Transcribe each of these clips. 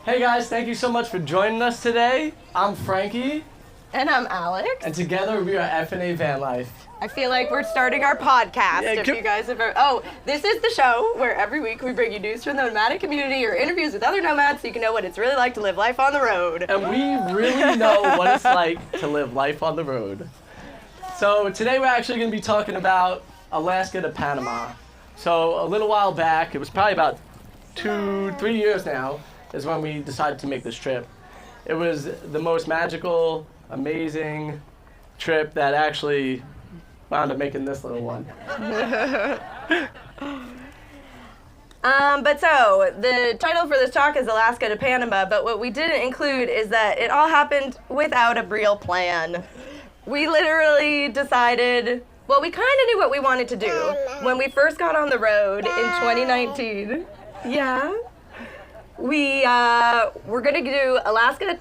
Hey guys, thank you so much for joining us today. I'm Frankie. And I'm Alex. And together we are F&A Van Life. I feel like we're starting our podcast. If you guys have this is the show where every week we bring you news from the nomadic community or interviews with other nomads so you can know what it's really like to live life on the road. And we really know what it's like to live life on the road. So today we're actually going to be talking about Alaska to Panama. So a little while back, it was probably about 2-3 years now, is when we decided to make this trip. It was the most magical, amazing trip that actually wound up making this little one. But so, the title for this talk is Alaska to Panama, but what we didn't include is that it all happened without a real plan. We literally decided, well, we kind of knew what we wanted to do when we first got on the road in 2019. Yeah? We were going to do Alaska,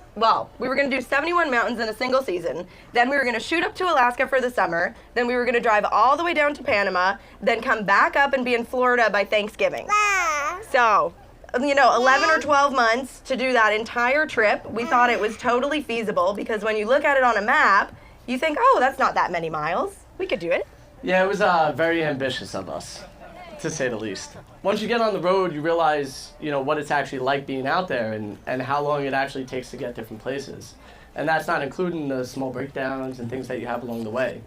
we were going to do 71 mountains in a single season. Then we were going to shoot up to Alaska for the summer. Then we were going to drive all the way down to Panama, then come back up and be in Florida by Thanksgiving. So, 11 or 12 months to do that entire trip. We thought it was totally feasible because when you look at it on a map, you think, oh, that's not that many miles. We could do it. Yeah, it was very ambitious of us, to say the least. Once you get on the road, you realize, what it's actually like being out there and how long it actually takes to get different places. And that's not including the small breakdowns and things that you have along the way.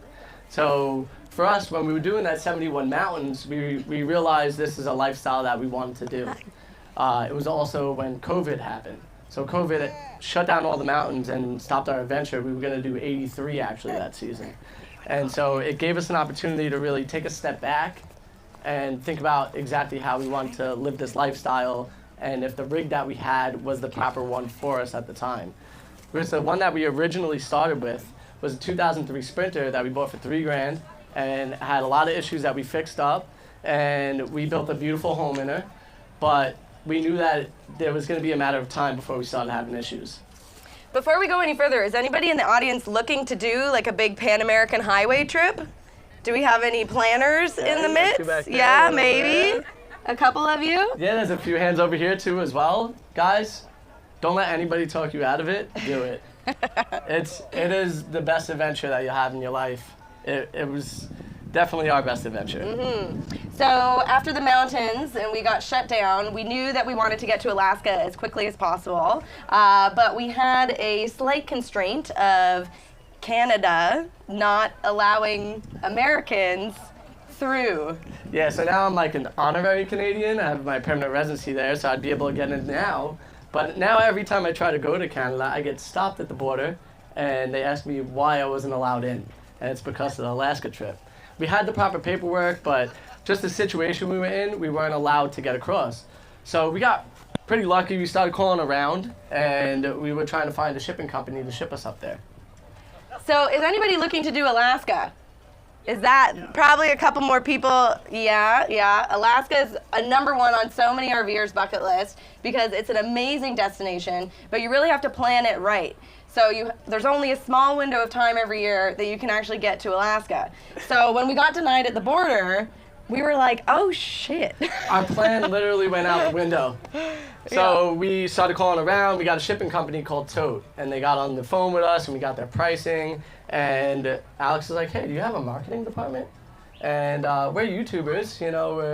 So for us, when we were doing that 71 mountains, we realized this is a lifestyle that we wanted to do. It was also when COVID happened. So COVID shut down all the mountains and stopped our adventure. We were going to do 83 actually that season. And so it gave us an opportunity to really take a step back and think about exactly how we wanted to live this lifestyle and if the rig that we had was the proper one for us at the time. Because the one that we originally started with was a 2003 Sprinter that we bought for $3,000 and had a lot of issues that we fixed up, and we built a beautiful home in her, but we knew that there was going to be a matter of time before we started having issues. Before we go any further, is anybody in the audience looking to do like a big Pan-American highway trip? Do we have any planners in the midst? Yeah, maybe. A couple of you? Yeah, there's a few hands over here too as well. Guys, don't let anybody talk you out of it. Do it. It is the best adventure that you'll have in your life. It was definitely our best adventure. Mm-hmm. So after the mountains and we got shut down, we knew that we wanted to get to Alaska as quickly as possible, but we had a slight constraint of Canada not allowing Americans through. Yeah, so now I'm like an honorary Canadian. I have my permanent residency there, so I'd be able to get in now. But now every time I try to go to Canada, I get stopped at the border, and they ask me why I wasn't allowed in. And it's because of the Alaska trip. We had the proper paperwork, but just the situation we were in, we weren't allowed to get across. So we got pretty lucky. We started calling around, and we were trying to find a shipping company to ship us up there. So is anybody looking to do Alaska? Is that probably a couple more people? Yeah. Alaska is a number one on so many RVers' bucket list because it's an amazing destination, but you really have to plan it right. So there's only a small window of time every year that you can actually get to Alaska. So when we got denied at the border, we were like, oh shit. Our plan literally went out the window. So we started calling around. We got a shipping company called Tote, and they got on the phone with us, and we got their pricing. And Alex was like, hey, do you have a marketing department? And we're YouTubers,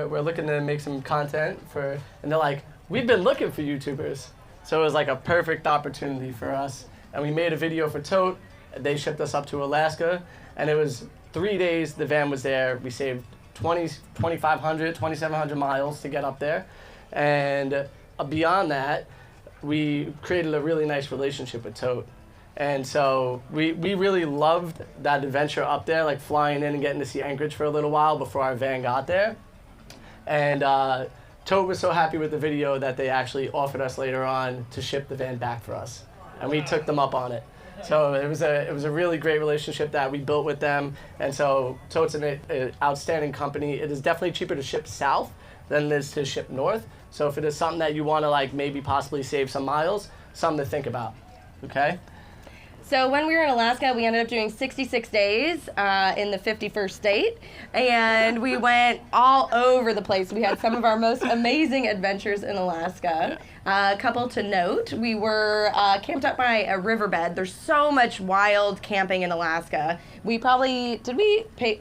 we're looking to make some content and they're like, we've been looking for YouTubers. So it was like a perfect opportunity for us. And we made a video for Tote. They shipped us up to Alaska, and it was 3 days the van was there. We saved 2,500, 2,700 miles to get up there. And beyond that, we created a really nice relationship with Tote. And so we really loved that adventure up there, like flying in and getting to see Anchorage for a little while before our van got there. And Tote was so happy with the video that they actually offered us later on to ship the van back for us. And we took them up on it. So it was a really great relationship that we built with them. And so Tote's an outstanding company. It is definitely cheaper to ship south than it is to ship north. So if it is something that you want to maybe possibly save some miles, something to think about. Okay? So when we were in Alaska, we ended up doing 66 days in the 51st state, and we went all over the place. We had some of our most amazing adventures in Alaska. A couple to note, we were camped up by a riverbed. There's so much wild camping in Alaska. We probably,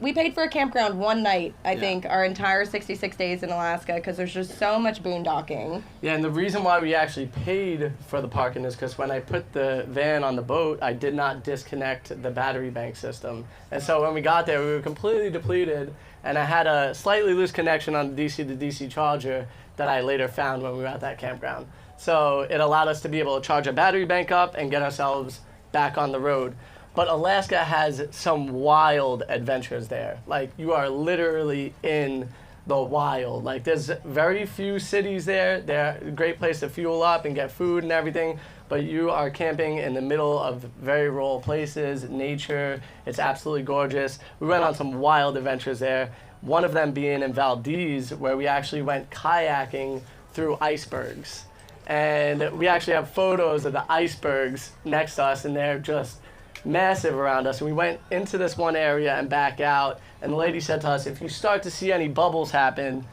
we paid for a campground one night, I think, our entire 66 days in Alaska, because there's just so much boondocking. Yeah, and the reason why we actually paid for the parking is because when I put the van on the boat, I did not disconnect the battery bank system. And so when we got there, we were completely depleted, and I had a slightly loose connection on the DC to DC charger that I later found when we were at that campground. So it allowed us to be able to charge our battery bank up and get ourselves back on the road. But Alaska has some wild adventures there. Like, you are literally in the wild. Like, there's very few cities there. They're a great place to fuel up and get food and everything, but you are camping in the middle of very rural places, nature. It's absolutely gorgeous. We went on some wild adventures there. One of them being in Valdez, where we actually went kayaking through icebergs. And we actually have photos of the icebergs next to us, and they're just massive around us. And we went into this one area and back out, and the lady said to us, if you start to see any bubbles happen,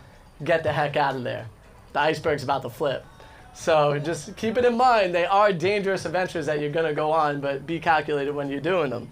get the heck out of there. The iceberg's about to flip. So just keep it in mind. They are dangerous adventures that you're going to go on, but be calculated when you're doing them.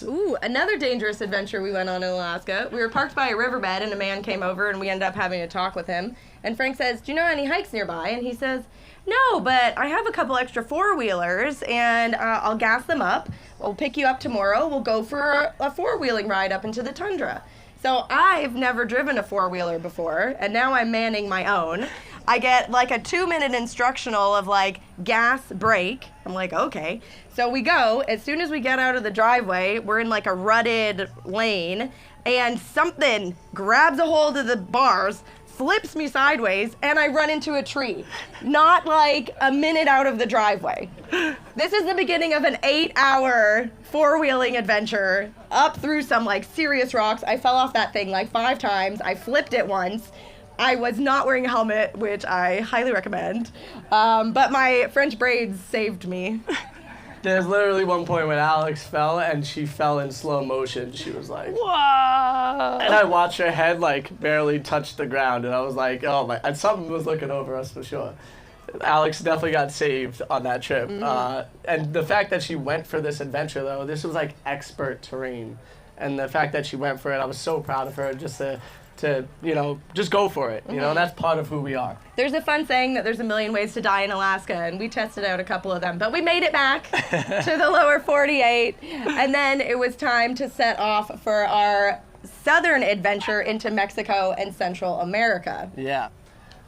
Ooh, another dangerous adventure we went on in Alaska. We were parked by a riverbed, and a man came over, and we ended up having a talk with him. And Frank says, do you know any hikes nearby? And he says, no, but I have a couple extra four-wheelers, and I'll gas them up. We'll pick you up tomorrow. We'll go for a four-wheeling ride up into the tundra. So I've never driven a four-wheeler before, and now I'm manning my own. I get like a 2-minute instructional of like gas, brake. I'm like, okay. So we go. As soon as we get out of the driveway, we're in like a rutted lane, and something grabs a hold of the bars, flips me sideways, and I run into a tree. Not like a minute out of the driveway. This is the beginning of an 8-hour four-wheeling adventure up through some like serious rocks. I fell off that thing like 5 times. I flipped it once. I was not wearing a helmet, which I highly recommend. But my French braids saved me. There's literally one point when Alex fell, and she fell in slow motion. She was like, whoa. And I watched her head like barely touch the ground, and I was like, oh my, and something was looking over us for sure. Alex definitely got saved on that trip. And the fact that she went for this adventure, though, this was like expert terrain. And the fact that she went for it, I was so proud of her, just to you know, just go for it. You know, that's part of who we are. There's a fun saying that there's a million ways to die in Alaska, and we tested out a couple of them. But we made it back to the lower 48, and then it was time to set off for our southern adventure into Mexico and Central America. Yeah.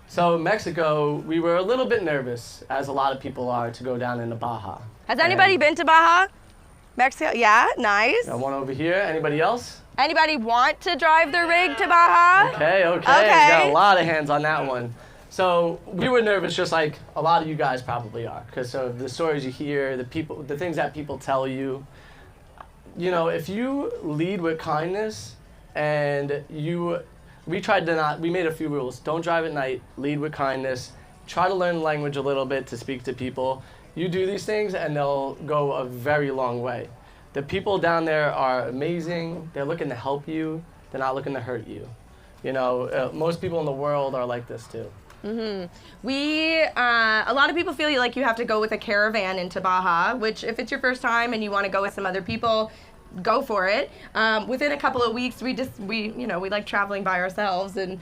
So Mexico, we were a little bit nervous, as a lot of people are, to go down into Baja. Has anybody been to Baja? Mexico? Yeah, nice. Got one over here. Anybody else? Anybody want to drive their rig to Baja? Okay. Got a lot of hands on that one. So we were nervous, just like a lot of you guys probably are, because of the stories you hear, the things that people tell you. You know, if you lead with kindness, and we made a few rules. Don't drive at night. Lead with kindness. Try to learn the language a little bit to speak to people. You do these things, and they'll go a very long way. The people down there are amazing. They're looking to help you. They're not looking to hurt you. You know, most people in the world are like this too. A lot of people feel like you have to go with a caravan into Baja, which if it's your first time and you want to go with some other people, go for it. Within a couple of weeks, we like traveling by ourselves, and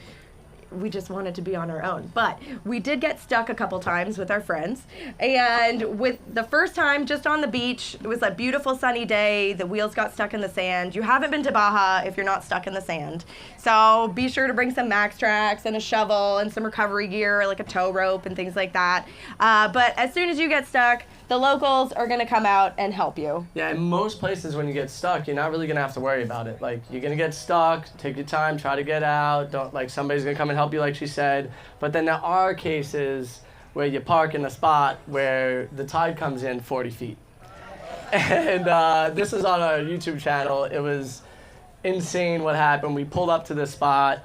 we just wanted to be on our own. But we did get stuck a couple times with our friends. And with the first time, just on the beach, it was a beautiful sunny day. The wheels got stuck in the sand. You haven't been to Baja if you're not stuck in the sand. So be sure to bring some Max Tracks and a shovel and some recovery gear, like a tow rope and things like that. But as soon as you get stuck, the locals are going to come out and help you. Yeah, in most places when you get stuck, you're not really going to have to worry about it. Like, you're going to get stuck, take your time, try to get out. Somebody's going to come and help you, like she said. But then there are cases where you park in a spot where the tide comes in 40 feet. And this is on our YouTube channel. It was insane what happened. We pulled up to this spot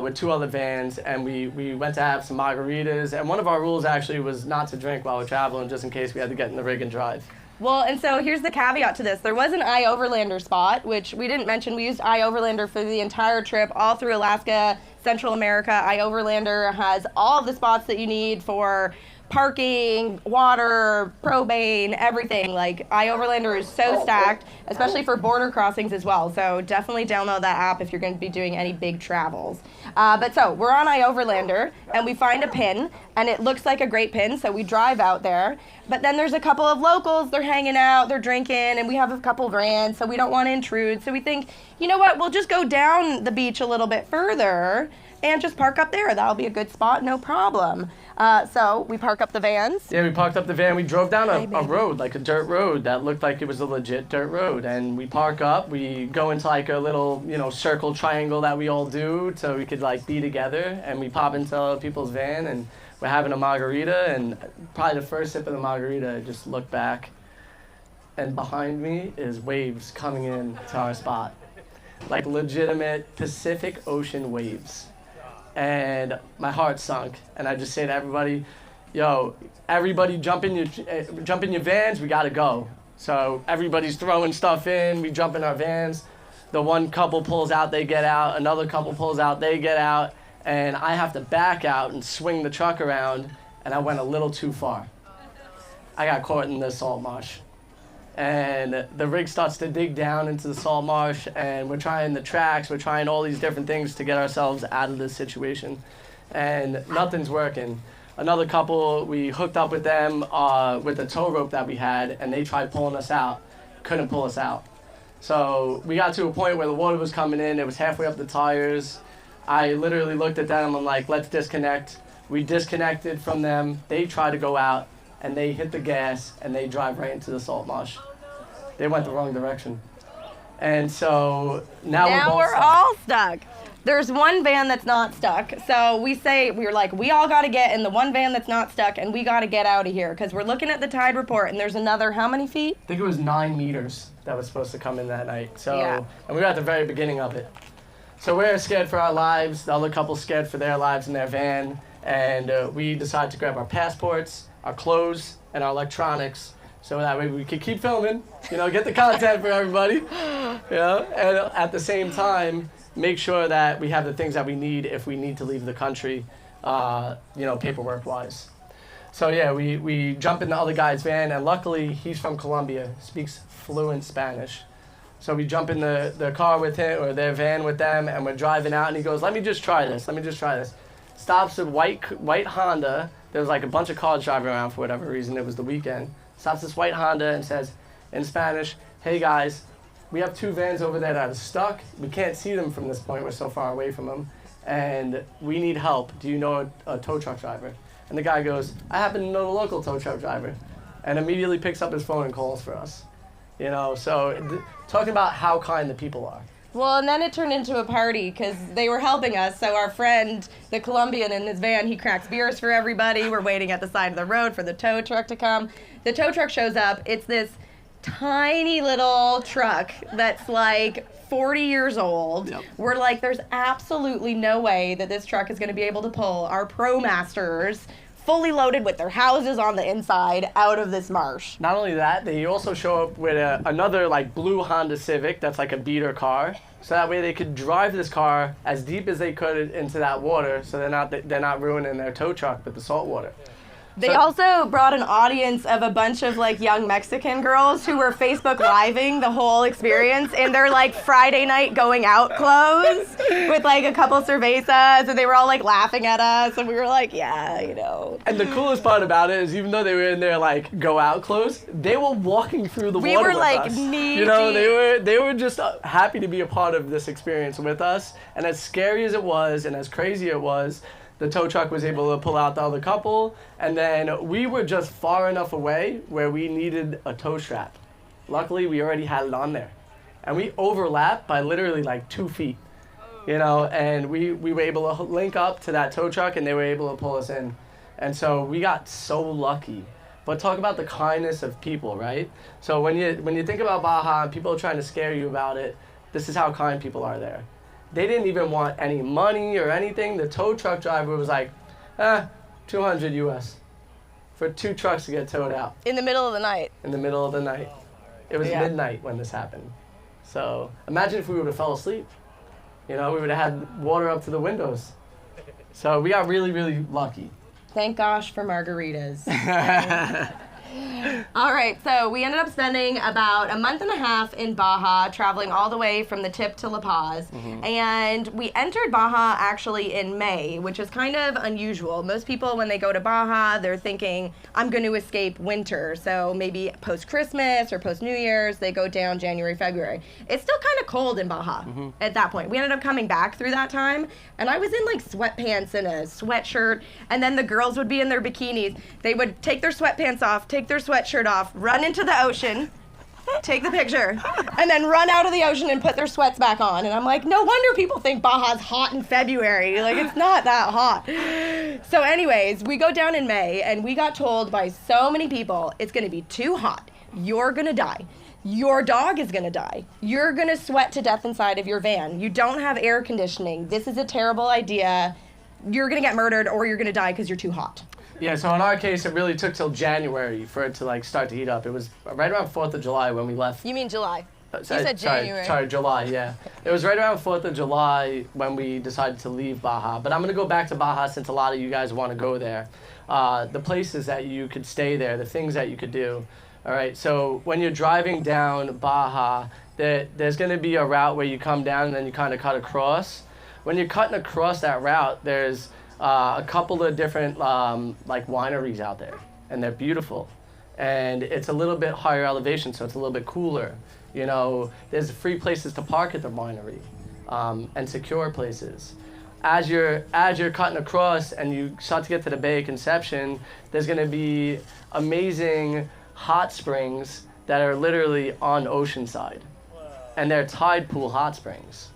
with 2 other vans, and we went to have some margaritas. And one of our rules actually was not to drink while we're traveling, just in case we had to get in the rig and drive. Well, and so here's the caveat to this. There was an iOverlander spot, which we didn't mention. We used iOverlander for the entire trip, all through Alaska, Central America. iOverlander has all of the spots that you need for parking, water, propane, everything. Like, iOverlander is so stacked, especially for border crossings as well. So definitely download that app if you're going to be doing any big travels. But so we're on iOverlander, and we find a pin, and it looks like a great pin, so we drive out there. But then there's a couple of locals, they're hanging out, they're drinking, and we have a couple vans, so we don't want to intrude. So we think, you know what, we'll just go down the beach a little bit further and just park up there. That'll be a good spot, no problem. So we park up the vans. Yeah, we parked up the van. We drove down a road, like a dirt road that looked like it was a legit dirt road. And we park up. We go into like a little, circle triangle that we all do so we could like be together. And we pop into people's van and we're having a margarita. And probably the first sip of the margarita, I just look back. And behind me is waves coming in to our spot. Like legitimate Pacific Ocean waves. And my heart sunk, and I just say to everybody, yo, everybody jump in your vans, we gotta go. So everybody's throwing stuff in, we jump in our vans. The one couple pulls out, they get out, another couple pulls out, they get out, and I have to back out and swing the truck around, and I went a little too far. I got caught in the salt marsh. And the rig starts to dig down into the salt marsh, and we're trying the tracks, we're trying all these different things to get ourselves out of this situation, and nothing's working. Another couple, we hooked up with them with the tow rope that we had, and they tried pulling us out, couldn't pull us out. So we got to a point where the water was coming in, it was halfway up the tires. I literally looked at them, I'm like, let's disconnect. We disconnected from them, they tried to go out, and they hit the gas, and they drive right into the salt marsh. They went the wrong direction. And so now we're all stuck. There's one van that's not stuck. So we're like, we all got to get in the one van that's not stuck, and we got to get out of here because we're looking at the tide report, and there's another, how many feet? I think it was 9 meters that was supposed to come in that night. So, yeah. And we were at the very beginning of it. So we're scared for our lives. The other couple's scared for their lives in their van. And we decided to grab our passports, our clothes, and our electronics. So that way we could keep filming, get the content for everybody, and at the same time, make sure that we have the things that we need if we need to leave the country, paperwork-wise. So yeah, we jump in the other guy's van, and luckily he's from Colombia, speaks fluent Spanish. So we jump in the car with him, or their van with them, and we're driving out, and he goes, let me just try this. Stops a white Honda. There was like a bunch of cars driving around for whatever reason. It was the weekend. Stops this white Honda and says in Spanish, hey guys, we have 2 vans over there that are stuck. We can't see them from this point. We're so far away from them. And we need help. Do you know a tow truck driver? And the guy goes, I happen to know the local tow truck driver. And immediately picks up his phone and calls for us. So talking about how kind the people are. Well, and then it turned into a party because they were helping us. So our friend, the Colombian in his van, he cracks beers for everybody. We're waiting at the side of the road for the tow truck to come. The tow truck shows up. It's this tiny little truck that's like 40 years old. Yep. We're like, there's absolutely no way that this truck is going to be able to pull our Pro Masters fully loaded with their houses on the inside out of this marsh. Not only that, they also show up with another like blue Honda Civic that's like a beater car. So that way they could drive this car as deep as they could into that water, so they're not ruining their tow truck with the salt water. They also brought an audience of a bunch of like young Mexican girls who were Facebook Living the whole experience in their like Friday night going out clothes with like a couple cervezas, and they were all like laughing at us, and we were like, yeah, And the coolest part about it is even though they were in their like go out clothes, they were walking through the water with us. We were like knee-deep. They were just happy to be a part of this experience with us, and as scary as it was and as crazy it was, the tow truck was able to pull out the other couple, and then we were just far enough away where we needed a tow strap. Luckily, we already had it on there. And we overlapped by literally like 2 feet, and we were able to link up to that tow truck, and they were able to pull us in. And so we got so lucky. But talk about the kindness of people, right? So when you think about Baja and people are trying to scare you about it, this is how kind people are there. They didn't even want any money or anything. The tow truck driver was like, 200 US. for 2 trucks to get towed out. In the middle of the night. In the middle of the night. It was midnight when this happened. So imagine if we would have fell asleep. You know, we would have had water up to the windows. So we got really, really lucky. Thank gosh for margaritas. All right, so we ended up spending about a month and a half in Baja, traveling all the way from the tip to La Paz. And we entered Baja actually in May, which is kind of unusual. Most people, when they go to Baja, they're thinking, I'm going to escape winter. So maybe post-Christmas or post-New Year's, they go down January, February. It's still kind of cold in Baja at that point. We ended up coming back through that time, and I was in like sweatpants and a sweatshirt, and then the girls would be in their bikinis. They would take their sweatpants off, take their sweatshirt off, run into the ocean, take the picture, and then run out of the ocean and put their sweats back on. And I'm like, no wonder people think Baja's hot in February. Like, it's not that hot. So anyways, we go down in May, and we got told by so many people, it's gonna be too hot. You're gonna die. Your dog is gonna die. You're gonna sweat to death inside of your van. You don't have air conditioning. This is a terrible idea. You're gonna get murdered or you're gonna die because you're too hot. Yeah, so in our case, it really took till January for it to like start to heat up. It was right around 4th of July when we left. You mean July? You said sorry, January. Sorry, July, yeah. It was right around 4th of July when we decided to leave Baja. But I'm going to go back to Baja since a lot of you guys want to go there. The places that you could stay there, the things that you could do. All right, so when you're driving down Baja, there's going to be a route where you come down and then you kind of cut across. When you're cutting across that route, there's a couple of different like wineries out there, and they're beautiful. And it's a little bit higher elevation, so it's a little bit cooler. You know, there's free places to park at the winery, and secure places. As you're cutting across and you start to get to the Bay of Conception, there's going to be amazing hot springs that are literally on Oceanside, and they're tide pool hot springs.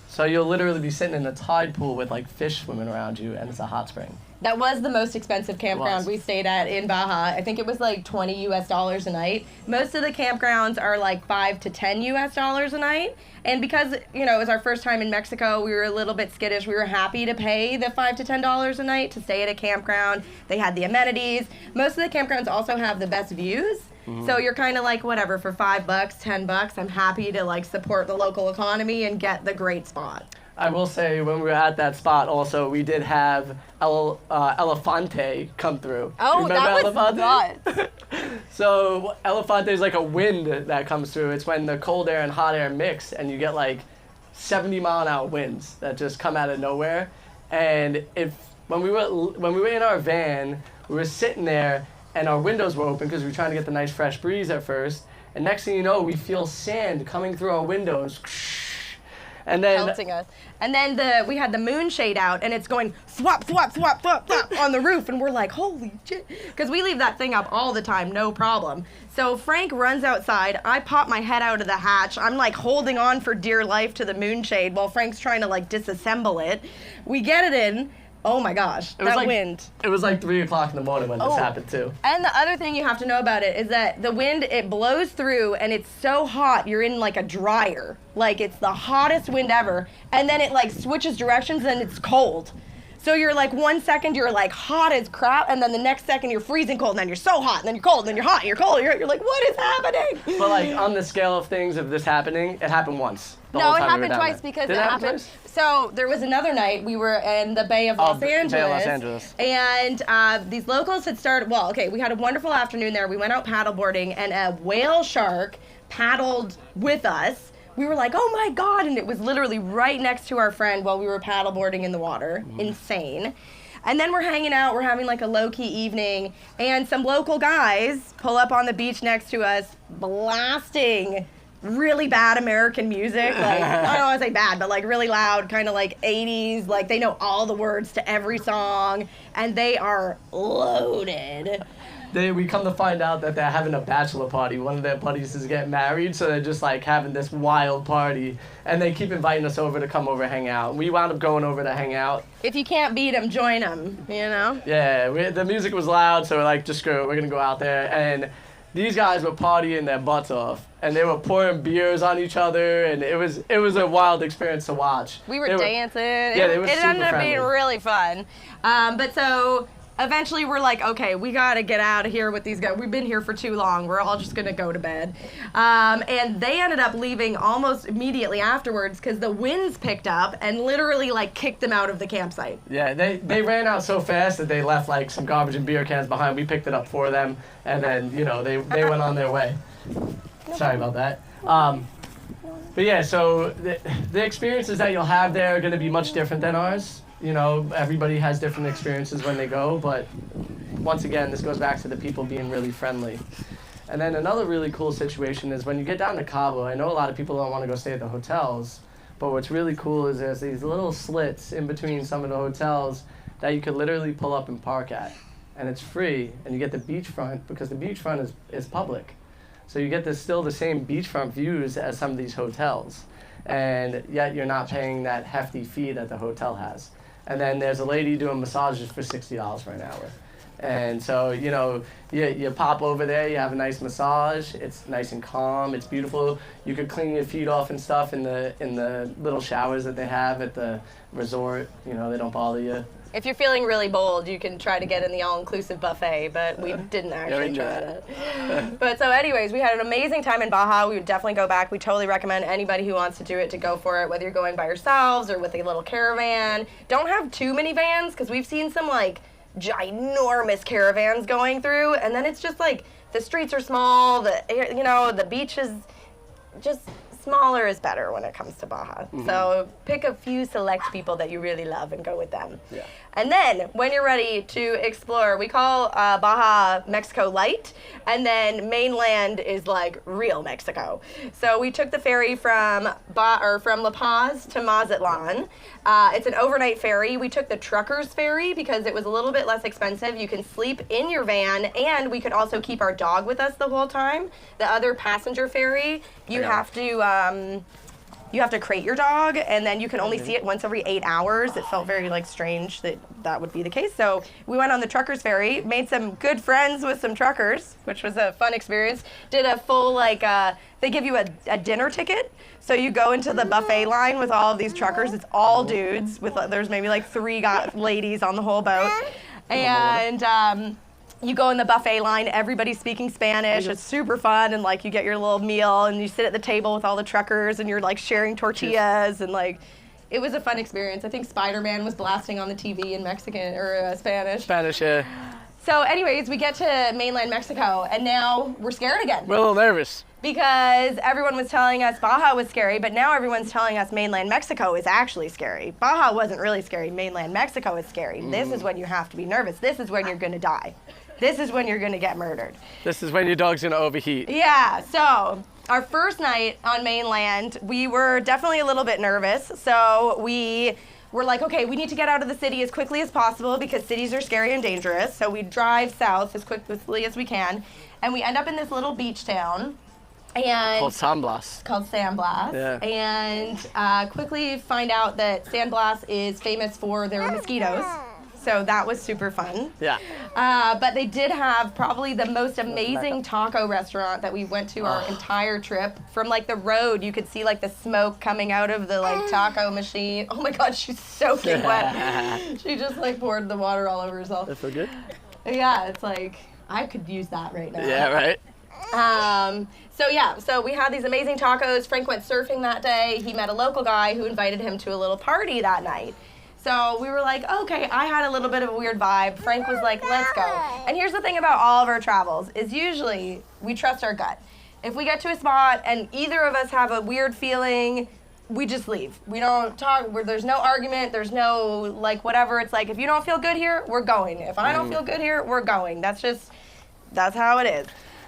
So you'll literally be sitting in a tide pool with like fish swimming around you, and it's a hot spring. That was the most expensive campground we stayed at in Baja. I think it was like $20 a night. Most of the campgrounds are like $5 to $10 a night. And because, you know, it was our first time in Mexico, we were a little bit skittish. We were happy to pay the $5 to $10 a night to stay at a campground. They had the amenities. Most of the campgrounds also have the best views. So you're kind of like, whatever, for $5, $10, I'm happy to like support the local economy and get the great spot. I will say, when we were at that spot also, we did have Elefante come through. Oh, that was Elefante? So Elefante is like a wind that comes through. It's when the cold air and hot air mix, and you get like 70-mile-an-hour winds that just come out of nowhere. And when we were in our van, we were sitting there, and our windows were open because we were trying to get the nice fresh breeze at first. And next thing you know, we feel sand coming through our windows. And then Pelting us. And then we had the moon shade out, and it's going swap, swap, swap, swap, swap on the roof, and we're like, holy shit. Because we leave that thing up all the time, no problem. So Frank runs outside. I pop my head out of the hatch. I'm like holding on for dear life to the moon shade while Frank's trying to like disassemble it. We get it in. Oh my gosh, that wind. It was like 3 o'clock in the morning when this happened too. And the other thing you have to know about it is that the wind, it blows through and it's so hot, you're in like a dryer. Like it's the hottest wind ever. And then it like switches directions and it's cold. So you're like 1 second you're like hot as crap, and then the next second you're freezing cold, and then you're so hot, and then you're cold, and then you're hot, and you're cold. You're like, what is happening? But like on the scale of things of this happening, it happened once. No, it happened twice because it happened. So there was another night we were in the Bay of Los Angeles. Bay of Los Angeles. And these locals had started, we had a wonderful afternoon there. We went out paddleboarding, and a whale shark paddled with us. We were like, oh my God, and it was literally right next to our friend while we were paddleboarding in the water. Insane. And then we're hanging out, we're having like a low-key evening, and some local guys pull up on the beach next to us, blasting really bad American music. Like, I don't want to say bad, but like really loud, kind of like 80s, like they know all the words to every song, and they are loaded. We come to find out that they're having a bachelor party. One of their buddies is getting married, so they're just like having this wild party. And they keep inviting us over to come over and hang out. We wound up going over to hang out. If you can't beat them, join them, you know? Yeah, the music was loud, so we're like, just screw it, we're gonna go out there. And these guys were partying their butts off. And they were pouring beers on each other, and it was a wild experience to watch. We were dancing. They were it super ended up friendly. being really fun. But so eventually we're like, okay, we gotta get out of here with these guys. We've been here for too long. We're all just gonna go to bed. And they ended up leaving almost immediately afterwards because the winds picked up and literally like kicked them out of the campsite. Yeah, they ran out so fast that they left like some garbage and beer cans behind. We picked it up for them, and then they went on their way. Sorry about that. But yeah, so the experiences that you'll have there are going to be much different than ours. Everybody has different experiences when they go, but once again, this goes back to the people being really friendly. And then another really cool situation is when you get down to Cabo. I know a lot of people don't want to go stay at the hotels, but what's really cool is there's these little slits in between some of the hotels that you could literally pull up and park at. And it's free, and you get the beachfront because the beachfront is public. So you get still the same beachfront views as some of these hotels, and yet you're not paying that hefty fee that the hotel has. And then there's a lady doing massages for $60 for an hour. And so, you pop over there, you have a nice massage, it's nice and calm, it's beautiful. You could clean your feet off and stuff in the little showers that they have at the resort, they don't bother you. If you're feeling really bold, you can try to get in the all-inclusive buffet, but we didn't actually try that. But so anyways, we had an amazing time in Baja. We would definitely go back. We totally recommend anybody who wants to do it to go for it, whether you're going by yourselves or with a little caravan. Don't have too many vans, because we've seen some like ginormous caravans going through, and then it's just like the streets are small, the beach is just smaller is better when it comes to Baja. Mm-hmm. So pick a few select people that you really love and go with them. Yeah. And then when you're ready to explore, we call Baja Mexico Light, and then mainland is like real Mexico. So we took the ferry from La Paz to Mazatlan. It's an overnight ferry. We took the truckers ferry because it was a little bit less expensive. You can sleep in your van, and we could also keep our dog with us the whole time. The other passenger ferry, you have to crate your dog, and then you can only see it once every 8 hours. It felt very strange that would be the case. So we went on the truckers ferry, made some good friends with some truckers, which was a fun experience. Did a full they give you a dinner ticket. So you go into the buffet line with all of these truckers. It's all dudes there's maybe 3 ladies on the whole boat. And you go in the buffet line, everybody's speaking Spanish. It's super fun, and you get your little meal, and you sit at the table with all the truckers, and you're sharing tortillas, and it was a fun experience. I think Spider-Man was blasting on the TV in Mexican or Spanish. Spanish, yeah. So anyways, we get to mainland Mexico, and now we're scared again. We're a little nervous. Because everyone was telling us Baja was scary, but now everyone's telling us mainland Mexico is actually scary. Baja wasn't really scary. Mainland Mexico is scary. This is when you have to be nervous. This is when you're going to die. This is when you're going to get murdered. This is when your dog's going to overheat. Yeah, so our first night on mainland, we were definitely a little bit nervous. So we were like, okay, we need to get out of the city as quickly as possible because cities are scary and dangerous. So we drive south as quickly as we can. And we end up in this little beach town. Called San Blas. Yeah. And quickly find out that San Blas is famous for their mosquitoes. So that was super fun. Yeah. But they did have probably the most amazing taco restaurant that we went to our entire trip. From the road, you could see the smoke coming out of the taco machine. Oh my God, she's soaking wet. She just poured the water all over herself. That's so good. Yeah, it's I could use that right now. Yeah, right. So we had these amazing tacos. Frank went surfing that day. He met a local guy who invited him to a little party that night. So we were like, okay, I had a little bit of a weird vibe. Frank was like, let's go. And here's the thing about all of our travels is usually we trust our gut. If we get to a spot and either of us have a weird feeling, we just leave. We don't talk. There's no argument. There's no whatever. It's if you don't feel good here, we're going. If I don't feel good here, we're going. That's how it is.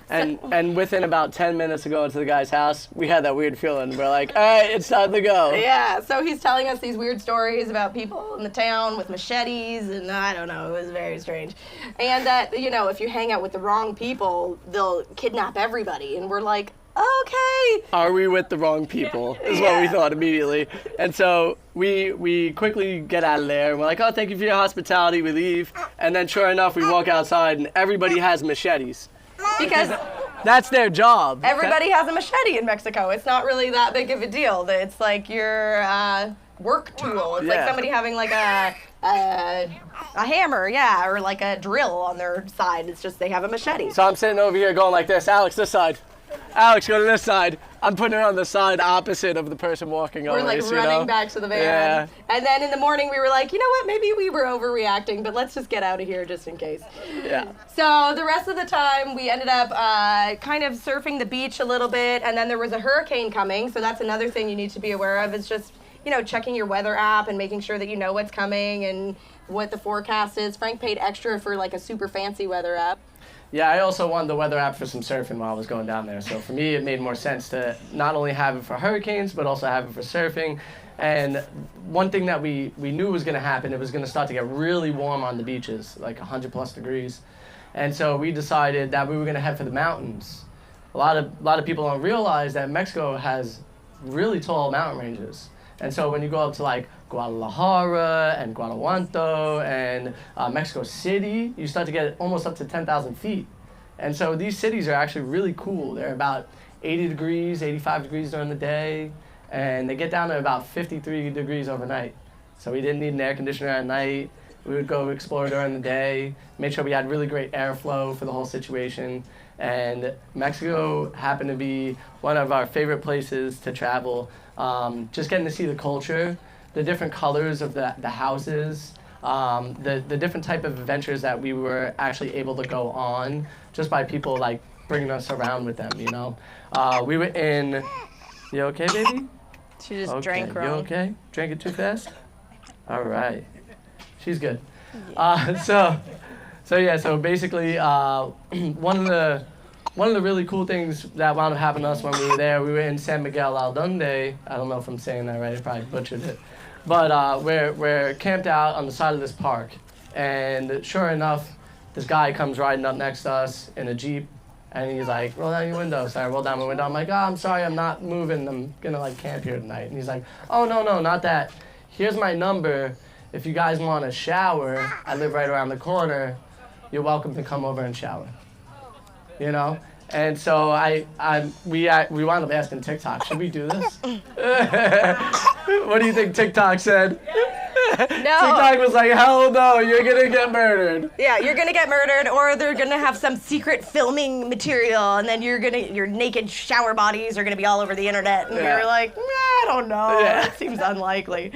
And within about 10 minutes of going to the guy's house, we had that weird feeling. We're like, all right, it's time to go. Yeah, so he's telling us these weird stories about people in the town with machetes, and I don't know, it was very strange. And that, if you hang out with the wrong people, they'll kidnap everybody. And we're like, okay. Are we with the wrong people is what we thought immediately. And so we quickly get out of there, and we're like, oh, thank you for your hospitality. We leave. And then sure enough, we walk outside, and everybody has machetes. Because that's their job. Everybody has a machete in Mexico. It's not really that big of a deal. It's work tool. It's like somebody having like a hammer, or like a drill on their side. It's just they have a machete. So I'm sitting over here going like this. Alex, this side. Alex, go to this side. I'm putting it on the side opposite of the person walking over. We're like running back to the van. Yeah. And then in the morning we were like, you know what, maybe we were overreacting, but let's just get out of here just in case. Yeah. So the rest of the time we ended up kind of surfing the beach a little bit, and then there was a hurricane coming, so that's another thing you need to be aware of. It's just, checking your weather app and making sure that you know what's coming and what the forecast is. Frank paid extra for like a super fancy weather app. Yeah, I also wanted the weather app for some surfing while I was going down there. So for me, it made more sense to not only have it for hurricanes, but also have it for surfing. And one thing that we knew was going to happen, it was going to start to get really warm on the beaches, like 100+ degrees. And so we decided that we were going to head for the mountains. A lot of people don't realize that Mexico has really tall mountain ranges. And so when you go up to like Guadalajara and Guanajuato and Mexico City, you start to get almost up to 10,000 feet. And so these cities are actually really cool. They're about 80 degrees, 85 degrees during the day, and they get down to about 53 degrees overnight. So we didn't need an air conditioner at night. We would go explore during the day, make sure we had really great airflow for the whole situation. And Mexico happened to be one of our favorite places to travel. Just getting to see the culture, the different colors of the houses, the different type of adventures that we were actually able to go on just by people like bringing us around with them, We were in, you okay, baby? She just drank wrong. You okay? Drank it too fast? All right. She's good. So basically, one of the really cool things that wound up happening to us when we were there, we were in San Miguel Aldunde. I don't know if I'm saying that right. I probably butchered it. But we're camped out on the side of this park. And sure enough, this guy comes riding up next to us in a Jeep. And he's like, roll down your window. So I roll down my window. I'm like, I'm sorry, I'm not moving. I'm going to camp here tonight. And he's like, oh, no, not that. Here's my number. If you guys want a shower, I live right around the corner. You're welcome to come over and shower. And so we wound up asking TikTok, should we do this? What do you think TikTok said? No. TikTok was like, hell no, you're gonna get murdered. Yeah, you're gonna get murdered, or they're gonna have some secret filming material, and then your naked shower bodies are gonna be all over the internet, and you're like, I don't know, it seems unlikely.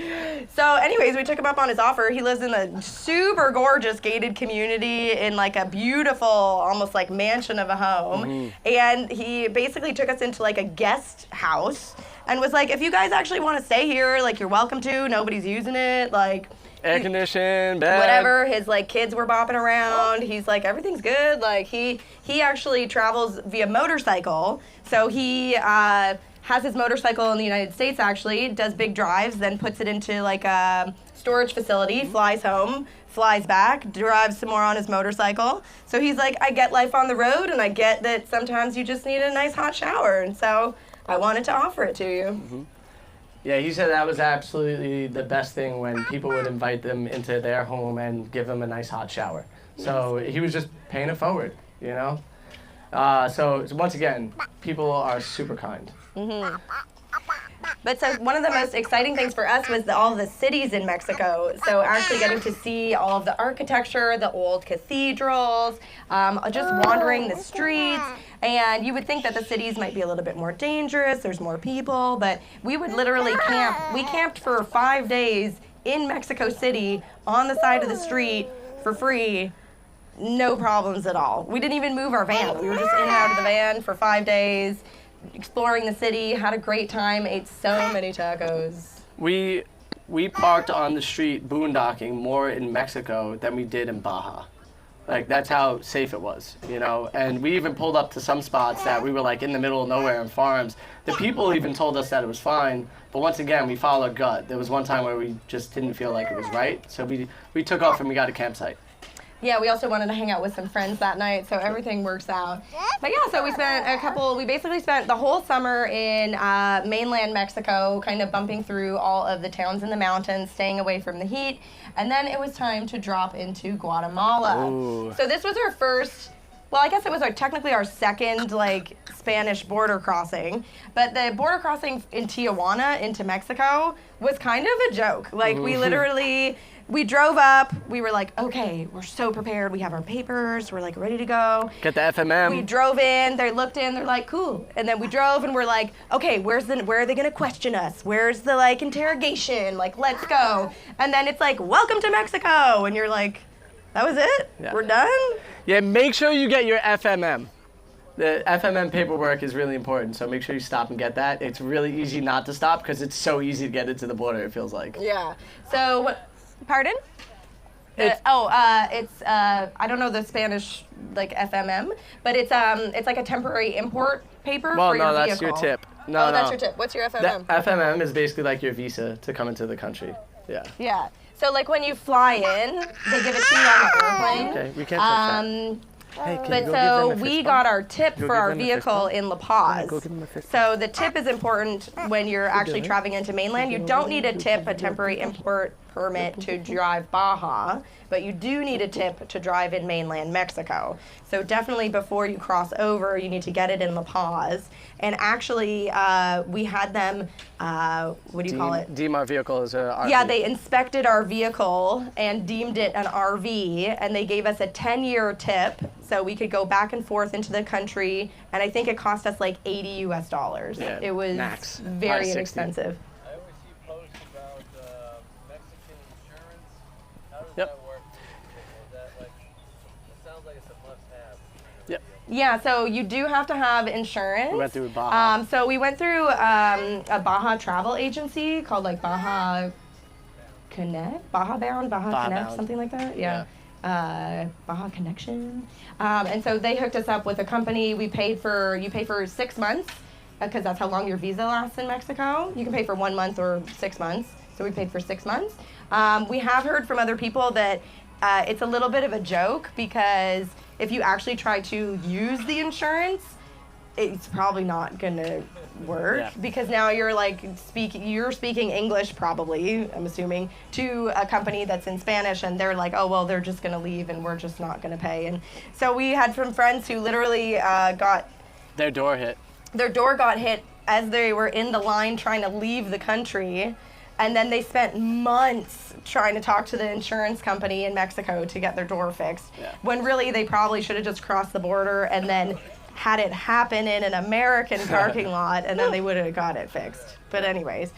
So anyways, we took him up on his offer. He lives in a super gorgeous gated community in like a beautiful, almost like mansion of a home, and he basically took us into like a guest house, and was like, if you guys actually want to stay here, like, you're welcome to. Nobody's using it. Like, air conditioned, bed. Whatever. His, like, kids were bopping around. He's like, everything's good. Like, he actually travels via motorcycle. So he has his motorcycle in the United States, actually, does big drives, then puts it into, like, a storage facility, flies home, flies back, drives some more on his motorcycle. So he's like, I get life on the road, and I get that sometimes you just need a nice hot shower. And so I wanted to offer it to you. Mm-hmm. Yeah, he said that was absolutely the best thing when people would invite them into their home and give them a nice hot shower. So he was just paying it forward, So once again, people are super kind. Mm-hmm. But so one of the most exciting things for us was all the cities in Mexico. So actually getting to see all of the architecture, the old cathedrals, just wandering the streets. And you would think that the cities might be a little bit more dangerous, there's more people, but we would literally camp. We camped for 5 days in Mexico City on the side of the street for free. No problems at all. We didn't even move our van. We were just in and out of the van for 5 days, exploring the city, had a great time, ate so many tacos. We parked on the street boondocking more in Mexico than we did in Baja. Like, that's how safe it was, And we even pulled up to some spots that we were, like, in the middle of nowhere in farms. The people even told us that it was fine, but once again, we followed our gut. There was one time where we just didn't feel like it was right, so we took off and we got a campsite. Yeah, we also wanted to hang out with some friends that night, so everything works out. But yeah, so we basically spent the whole summer in mainland Mexico, kind of bumping through all of the towns in the mountains, staying away from the heat, and then it was time to drop into Guatemala. Ooh. So this was our first well, I guess it was technically our second like Spanish border crossing, but the border crossing in Tijuana into Mexico was kind of a joke. Like we drove up, we were like, okay, we're so prepared, we have our papers, we're like ready to go. Get the FMM. We drove in, they looked in, they're like, cool. And then we drove and we're like, okay, where are they gonna question us? Where's the like interrogation? Like, let's go. And then it's like, welcome to Mexico. And you're like, that was it? Yeah. We're done? Yeah, make sure you get your FMM. The FMM paperwork is really important, so make sure you stop and get that. It's really easy not to stop because it's so easy to get into the border, it feels like. Yeah. So, pardon? It's- I don't know the Spanish like FMM, but it's like a temporary import paper Well, for your no, vehicle. that's your tip. No, That's your tip. What's your FMM? The FMM is basically like your visa to come into the country. Yeah. Yeah. So like when you fly in, they give it to you on the airplane. Okay, we can't touch that. Hey, can But you go so give them a we fist got bump? our tip Go for give our them a fist vehicle bump. in La Paz. Go give them a fist So the tip is important when you're actually traveling into mainland. You don't need a tip, a temporary import permit to drive Baja, but you do need a tip to drive in mainland Mexico. So definitely before you cross over, you need to get it in La Paz. And actually, we had them, what do you call it? Deem our vehicle as a RV. Yeah, they inspected our vehicle and deemed it an RV, and they gave us a 10-year tip, so we could go back and forth into the country, and I think it cost us like $80 US. Yeah, It was max. very Probably 60. inexpensive. I always see posts about Mexican insurance. How does Yep. that work? Is that like, it sounds like it's a must-have. Yep. Yeah, so you do have to have insurance. We went through Baja. So we went through a Baja travel agency called like Baja Connect, Baja Bound, Baja Connect, Bound. something like that. Yeah. Baja Connection. And so they hooked us up with a company. You pay for 6 months because that's how long your visa lasts in Mexico. You can pay for 1 month or 6 months. So we paid for 6 months. We have heard from other people that it's a little bit of a joke because if you actually try to use the insurance, it's probably not gonna work Yeah. because now you're like speaking English probably, I'm assuming, to a company that's in Spanish, and they're like, oh well, they're just gonna leave and we're just not gonna pay. And so we had some friends who literally got Their door hit. their door got hit as they were in the line trying to leave the country. And then they spent months trying to talk to the insurance company in Mexico to get their door fixed. Yeah. When really they probably should have just crossed the border and then had it happen in an American parking lot, and then they would have got it fixed. But anyways.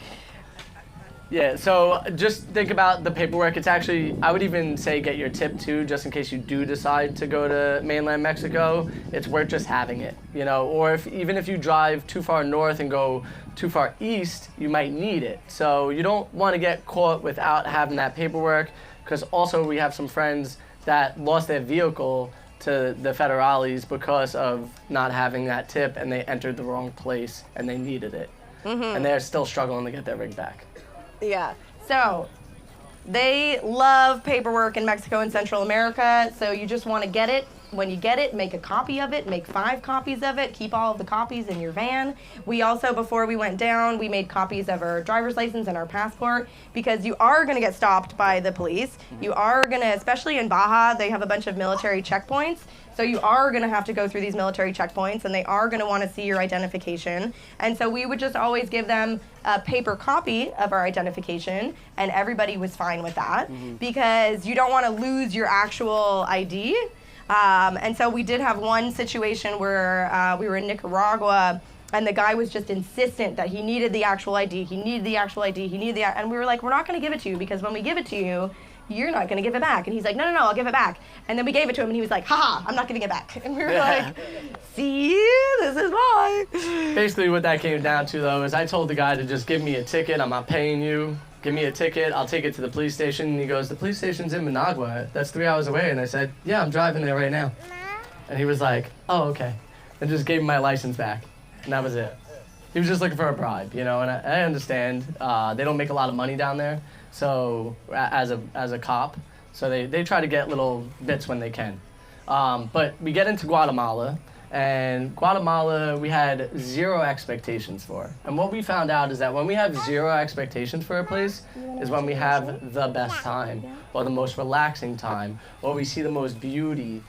Yeah, so just think about the paperwork. It's actually, I would even say get your tip too, just in case you do decide to go to mainland Mexico. It's worth just having it, you know, or even if you drive too far north and go too far east, you might need it. So you don't want to get caught without having that paperwork, because also we have some friends that lost their vehicle to the federales because of not having that tip, and they entered the wrong place and they needed it. And they're still struggling to get their rig back. Yeah. So they love paperwork in Mexico and Central America. So you just want to get it. When you get it, make a copy of it, make 5 copies of it, keep all of the copies in your van. We also, before we went down, we made copies of our driver's license and our passport, because you are going to get stopped by the police. You are going to, especially in Baja, they have a bunch of military checkpoints. So you are going to have to go through these military checkpoints, and they are going to want to see your identification. And so we would just always give them a paper copy of our identification, and everybody was fine with that, because you don't want to lose your actual ID. And so we did have one situation where we were in Nicaragua, and the guy was just insistent that he needed the actual ID, and we were like, we're not going to give it to you, because when we give it to you, you're not going to give it back. And he's like, no, I'll give it back. And then we gave it to him, and he was like, haha, I'm not giving it back. And we were like, see, this is why. Basically what that came down to, though, is I told the guy to just give me a ticket. I'm not paying you. Give me a ticket. I'll take it to the police station. And he goes, the police station's in Managua. That's 3 hours away. And I said, yeah, I'm driving there right now. And he was like, oh, okay. And just gave me my license back. And that was it. He was just looking for a bribe, you know, and I understand. They don't make a lot of money down there, so as a cop. So they try to get little bits when they can. But we get into Guatemala, and Guatemala we had 0 expectations for. And what we found out is that when we have 0 expectations for a place is when we have the best time, or the most relaxing time, or we see the most beauty.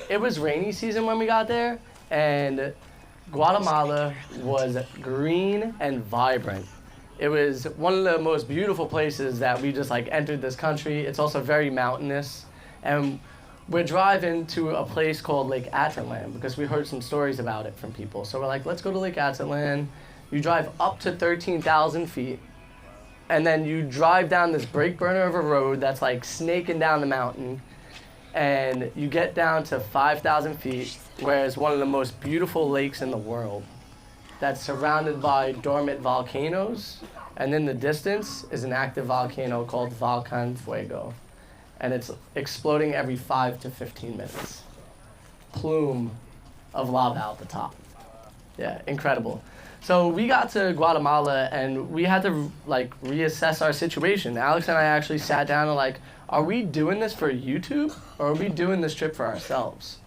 it was rainy season when we got there, and Guatemala was green and vibrant. It was one of the most beautiful places that we just like entered this country. It's also very mountainous, and we're driving to a place called Lake Atitlan because we heard some stories about it from people. So we're like, let's go to Lake Atitlan. You drive up to 13,000 feet, and then you drive down this brake burner of a road that's like snaking down the mountain, and you get down to 5,000 feet, where it's one of the most beautiful lakes in the world that's surrounded by dormant volcanoes, and in the distance is an active volcano called Volcan Fuego, and it's exploding every 5 to 15 minutes. Plume of lava out the top. Yeah, incredible. So we got to Guatemala and we had to like reassess our situation. Alex and I actually sat down and like, are we doing this for YouTube or are we doing this trip for ourselves?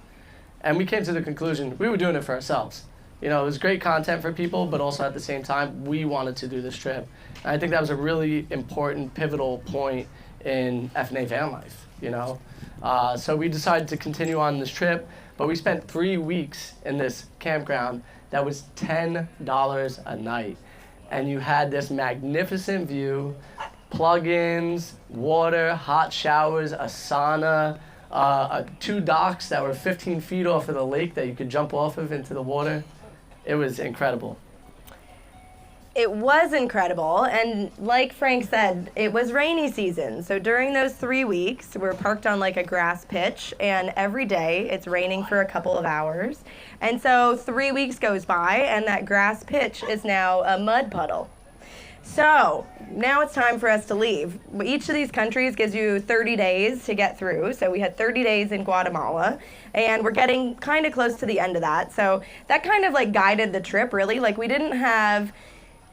And we came to the conclusion we were doing it for ourselves. You know, it was great content for people, but also at the same time, we wanted to do this trip. And I think that was a really important, pivotal point in FNA van life, you know? So we decided to continue on this trip, but we spent 3 weeks in this campground that was $10 a night. And you had this magnificent view, plug-ins, water, hot showers, a sauna, 2 docks that were 15 feet off of the lake that you could jump off of into the water. It was incredible. It was incredible, and like Frank said, it was rainy season. So during those 3 weeks, we're parked on like a grass pitch, and every day it's raining for a couple of hours. And so 3 weeks goes by, and that grass pitch is now a mud puddle. So now it's time for us to leave. Each of these countries gives you 30 days to get through. So we had 30 days in Guatemala, and we're getting kind of close to the end of that. So that kind of like guided the trip, really. Like we didn't have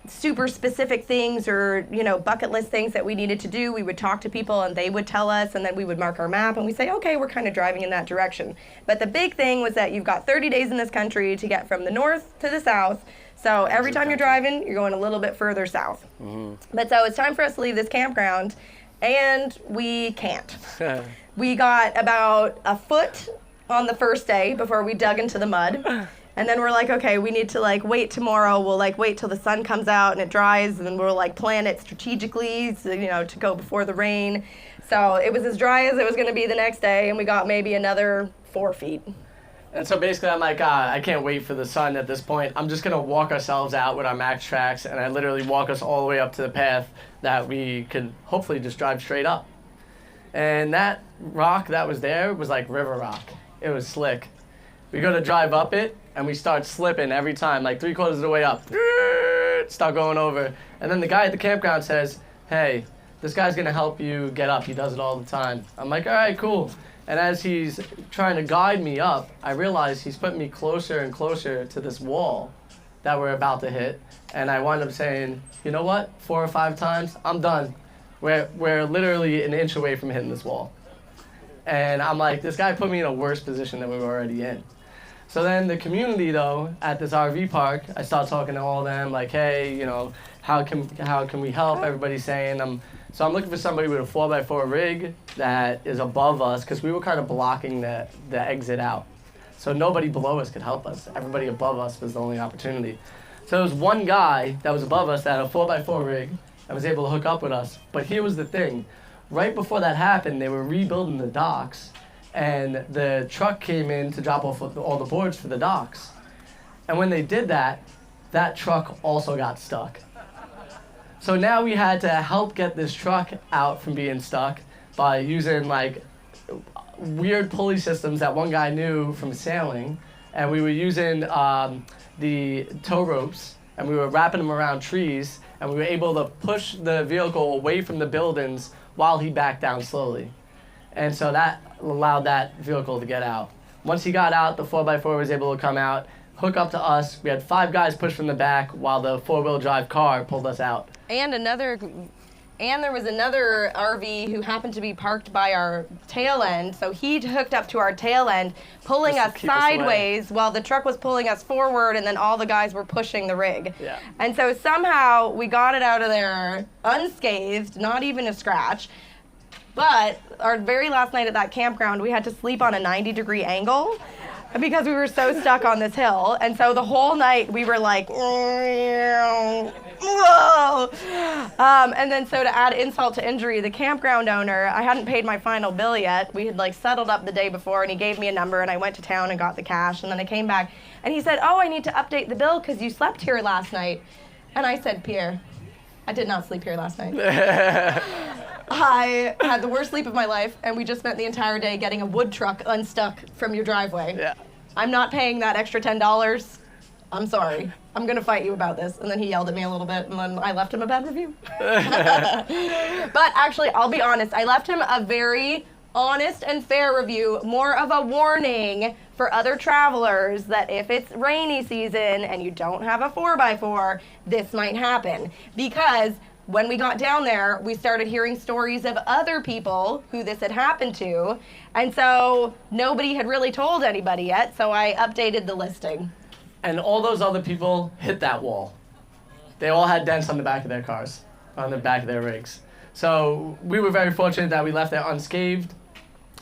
super specific things or, you know, bucket list things that we needed to do. We would talk to people and they would tell us, and then we would mark our map and we say, okay, we're kind of driving in that direction. But the big thing was that you've got 30 days in this country to get from the north to the south. So every time you're driving, you're going a little bit further south. Mm-hmm. But so it's time for us to leave this campground, and we can't. We got about a foot on the first day before we dug into the mud. And then we're like, okay, we need to like wait tomorrow. We'll like wait till the sun comes out and it dries, and then we'll like plan it strategically, so, you know, to go before the rain. So it was as dry as it was going to be the next day, and we got maybe another 4 feet. And so basically I'm like, I can't wait for the sun at this point. I'm just going to walk ourselves out with our max tracks, and I literally walk us all the way up to the path that we could hopefully just drive straight up. And that rock that was there was like river rock. It was slick. We go to drive up it, and we start slipping every time, like 3/4 of the way up. Start going over. And then the guy at the campground says, hey, this guy's going to help you get up. He does it all the time. I'm like, all right, cool. And as he's trying to guide me up, I realize he's putting me closer and closer to this wall that we're about to hit. And I wind up saying, you know what? 4 or 5 times, I'm done. We're literally an inch away from hitting this wall. And I'm like, this guy put me in a worse position than we were already in. So then the community, though, at this RV park, I start talking to all of them, like, hey, you know, how can we help? Everybody's saying, so I'm looking for somebody with a 4x4 rig that is above us, because we were kind of blocking the exit out. So nobody below us could help us. Everybody above us was the only opportunity. So there was one guy that was above us that had a 4x4 rig and was able to hook up with us. But here was the thing. Right before that happened, they were rebuilding the docks, and the truck came in to drop off all the boards for the docks. And when they did that, that truck also got stuck. So now we had to help get this truck out from being stuck by using like weird pulley systems that one guy knew from sailing. And we were using the tow ropes, and we were wrapping them around trees, and we were able to push the vehicle away from the buildings while he backed down slowly. And so that allowed that vehicle to get out. Once he got out, the 4x4 was able to come out, hook up to us. We had 5 guys push from the back while the 4-wheel drive car pulled us out. And there was another RV who happened to be parked by our tail end, so he hooked up to our tail end, pulling us sideways while the truck was pulling us forward, and then all the guys were pushing the rig. Yeah. And so somehow we got it out of there unscathed, not even a scratch. But our very last night at that campground, we had to sleep on a 90-degree angle because we were so stuck on this hill. And so the whole night we were like, whoa. And then so to add insult to injury, the campground owner, I hadn't paid my final bill yet. We had like settled up the day before, and he gave me a number, and I went to town and got the cash. And then I came back and he said, oh, I need to update the bill because you slept here last night. And I said, Pierre, I did not sleep here last night. I had the worst sleep of my life, and we just spent the entire day getting a wood truck unstuck from your driveway. Yeah. I'm not paying that extra $10. I'm sorry. I'm going to fight you about this. And then he yelled at me a little bit, and then I left him a bad review. But actually, I'll be honest, I left him a very honest and fair review, more of a warning for other travelers that if it's rainy season and you don't have a 4x4, this might happen. Because when we got down there, we started hearing stories of other people who this had happened to, and so nobody had really told anybody yet, so I updated the listing. And all those other people hit that wall. They all had dents on the back of their cars, on the back of their rigs. So we were very fortunate that we left there unscathed.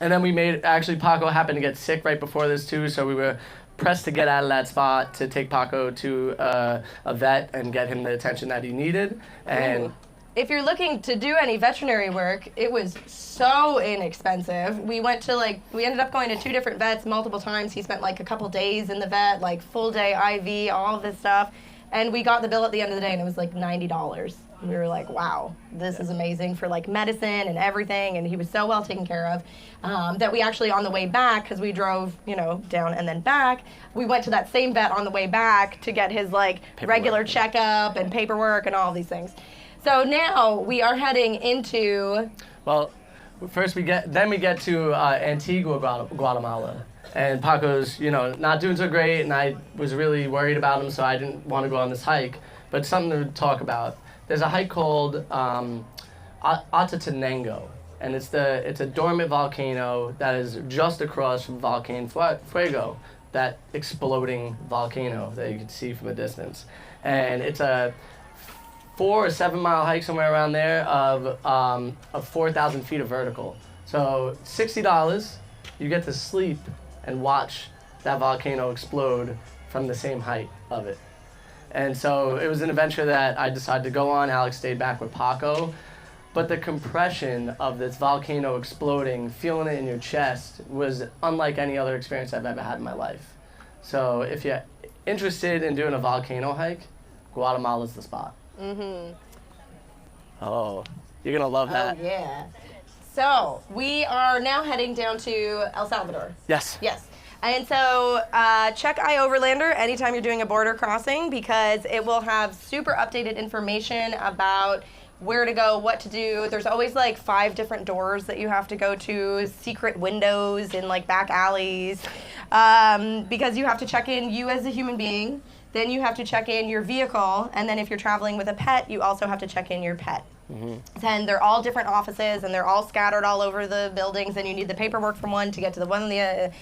And then actually Paco happened to get sick right before this too, so we were pressed to get out of that spot to take Paco to a vet and get him the attention that he needed. And if you're looking to do any veterinary work, it was so inexpensive. We ended up going to 2 different vets multiple times. He spent like a couple days in the vet, like full day IV, all of this stuff. And we got the bill at the end of the day, and it was like $90. We were like, wow, this is amazing for like medicine and everything. And he was so well taken care of that we actually, on the way back, because we drove, down and then back, we went to that same vet on the way back to get his like regular checkup and paperwork and all of these things. So now we are heading into. Well, first we get to Antigua, Guatemala. And Paco's, not doing so great, and I was really worried about him, so I didn't want to go on this hike. But something to talk about. There's a hike called Atatenango, and it's a dormant volcano that is just across from Volcano Fuego, that exploding volcano that you can see from a distance. And it's a 4 or 7 mile hike somewhere around there of 4,000 feet of vertical. So $60, you get to sleep and watch that volcano explode from the same height of it. And so it was an adventure that I decided to go on. Alex stayed back with Paco. But the compression of this volcano exploding, feeling it in your chest, was unlike any other experience I've ever had in my life. So if you're interested in doing a volcano hike, Guatemala's the spot. Mm-hmm. Oh, you're going to love that. Oh, yeah. So we are now heading down to El Salvador. Yes. Yes. And so check iOverlander anytime you're doing a border crossing, because it will have super updated information about where to go, what to do. There's always like 5 different doors that you have to go to, secret windows in like back alleys, because you have to check in you as a human being. Then you have to check in your vehicle, and then if you're traveling with a pet, you also have to check in your pet. Mm-hmm. Then they're all different offices, and they're all scattered all over the buildings, and you need the paperwork from one to get to the one on the other.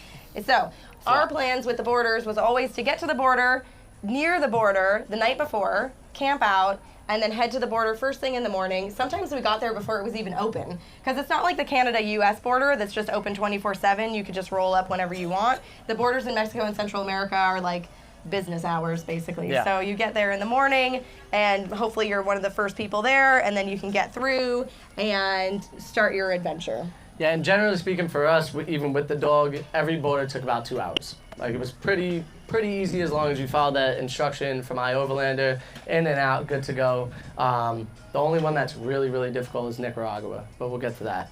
So our plans with the borders was always to get to the border, near the border, the night before, camp out, and then head to the border first thing in the morning. Sometimes we got there before it was even open, because it's not like the Canada-U.S. border that's just open 24/7. You could just roll up whenever you want. The borders in Mexico and Central America are like business hours, basically. Yeah. So you get there in the morning, and hopefully you're one of the first people there, and then you can get through and start your adventure. Yeah, and generally speaking for us, even with the dog, every border took about 2 hours. Like, it was pretty easy as long as you followed that instruction from iOverlander, in and out, good to go. The only one that's really, really difficult is Nicaragua, but we'll get to that.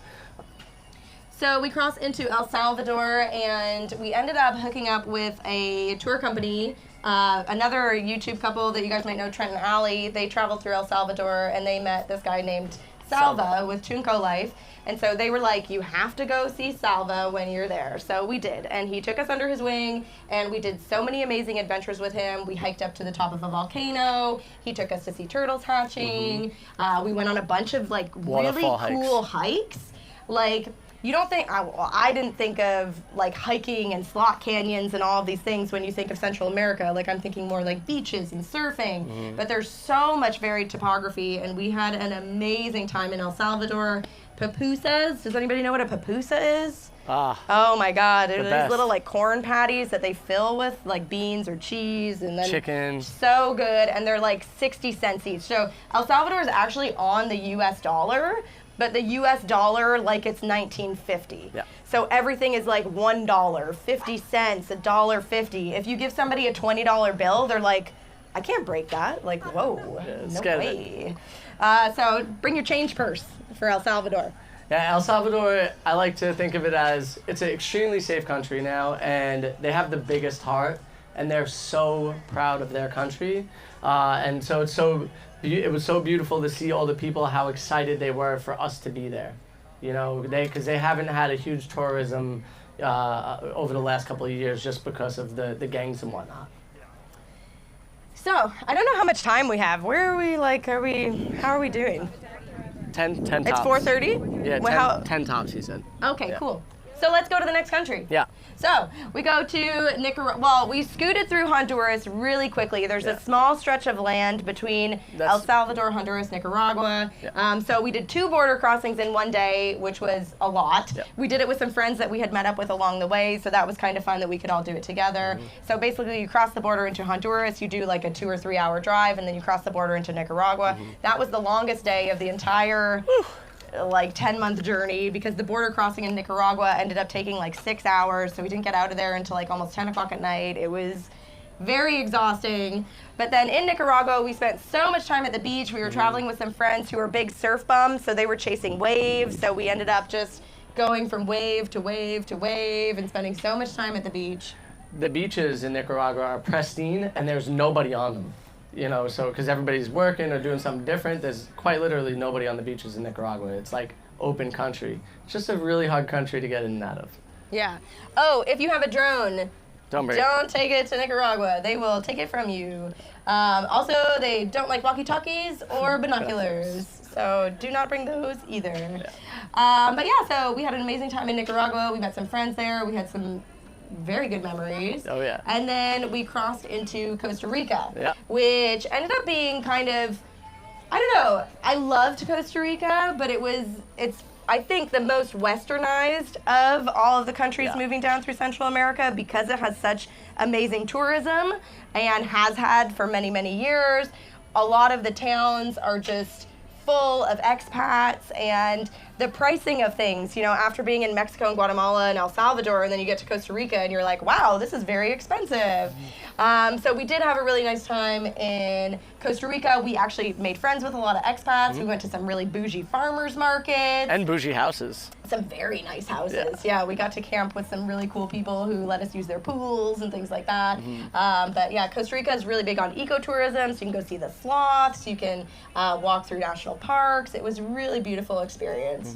So we crossed into El Salvador, and we ended up hooking up with a tour company, another YouTube couple that you guys might know, Trent and Allie. They traveled through El Salvador, and they met this guy named Salva with Chunco Life. And so they were like, you have to go see Salva when you're there. So we did. And he took us under his wing, and we did so many amazing adventures with him. We hiked up to the top of a volcano. He took us to see turtles hatching. Mm-hmm. We went on a bunch of like really cool hikes. Like, you don't think, I didn't think of like hiking and slot canyons and all of these things when you think of Central America. Like I'm thinking more like beaches and surfing, but there's so much varied topography, and we had an amazing time in El Salvador. Pupusas, does anybody know what a pupusa is? Oh my God, they're these little like corn patties that they fill with like beans or cheese and then chicken. So good, and they're like 60 cents each. So El Salvador is actually on the US dollar, but the US dollar like it's 1950. Yeah. So everything is like $1, 50 cents, $1.50. If you give somebody a $20 bill, they're like, I can't break that. Like, whoa, no way. So bring your change purse for El Salvador. Yeah, El Salvador, I like to think of it as, it's an extremely safe country now, and they have the biggest heart, and they're so proud of their country. And so it was so beautiful to see all the people, how excited they were for us to be there. You know, because they haven't had a huge tourism over the last couple of years just because of the gangs and whatnot. So, I don't know how much time we have. Where are we, how are we doing? 10 tops. It's 4:30? Yeah, 10 tops, he said. Okay, yeah. cool. So let's go to the next country. Yeah. So we go to Nicaragua. Well, we scooted through Honduras really quickly. There's a small stretch of land between El Salvador, Honduras, Nicaragua. Yeah. So we did 2 border crossings in one day, which was a lot. Yeah. We did it with some friends that we had met up with along the way, so that was kind of fun that we could all do it together. So basically, you cross the border into Honduras, you do like a 2 or 3 hour drive, and then you cross the border into Nicaragua. That was the longest day of the entire like 10-month journey, because the border crossing in Nicaragua ended up taking like 6 hours, so we didn't get out of there until like almost 10 o'clock at night. It was very exhausting. But then in Nicaragua, we spent so much time at the beach. We were traveling with some friends who were big surf bums, so they were chasing waves, so we ended up just going from wave to wave to wave and spending so much time at the beach. The beaches in Nicaragua are pristine, and there's nobody on them. You know, so because everybody's working or doing something different, there's quite literally nobody on the beaches in Nicaragua. It's like open country. It's just a really hard country to get in and out of. Yeah. Oh, if you have a drone, don't take it to Nicaragua. They will take it from you. Also, they don't like walkie-talkies or binoculars, so do not bring those either. Yeah. But yeah, so we had an amazing time in Nicaragua. We met some friends there. We had some very good memories. Oh yeah. And then we crossed into Costa Rica, which ended up being kind of, I don't know, I loved Costa Rica, but it's I think the most westernized of all of the countries moving down through Central America, because it has such amazing tourism and has had for many, many years. A lot of the towns are just full of expats, and the pricing of things, you know, after being in Mexico and Guatemala and El Salvador, and then you get to Costa Rica and you're like, wow, this is very expensive. So we did have a really nice time in Costa Rica. We actually made friends with a lot of expats. We went to some really bougie farmers markets. And bougie houses. Some very nice houses. Yeah, we got to camp with some really cool people who let us use their pools and things like that. But yeah, Costa Rica is really big on ecotourism, so you can go see the sloths, you can walk through national parks. It was a really beautiful experience.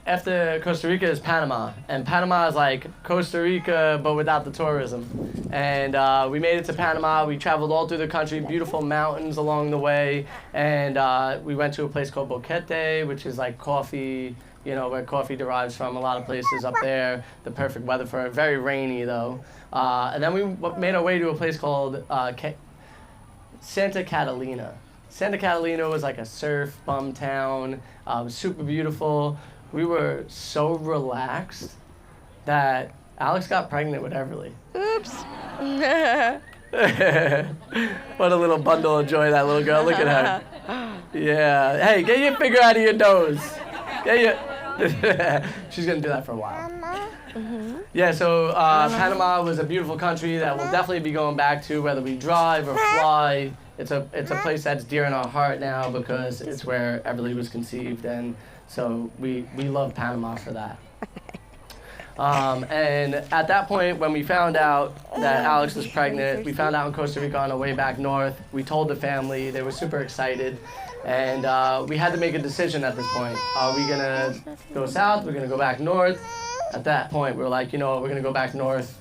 After Costa Rica is Panama, and Panama is like Costa Rica but without the tourism. And we made it to Panama. We traveled all through the country, beautiful mountains along the way, and we went to a place called Boquete, which is like coffee, you know, where coffee derives from. A lot of places up there, the perfect weather for it. Very rainy though. And then we made our way to a place called Santa Catalina. Santa Catalina was like a surf bum town. It was super beautiful. We were so relaxed that Alex got pregnant with Everly. Oops. What a little bundle of joy, that little girl. Look at her. Yeah. Hey, get your finger out of your nose. She's going to do that for a while. Yeah, so Panama was a beautiful country that we'll definitely be going back to, whether we drive or fly. It's a place that's dear in our heart now because it's where Everly was conceived, and so we love Panama for that. And at that point, when we found out that Alex was pregnant, we found out in Costa Rica on our way back north. We told the family. They were super excited. And we had to make a decision at this point. Are we going to go south? We're going to go back north. At that point, we were like, you know what, we're going to go back north.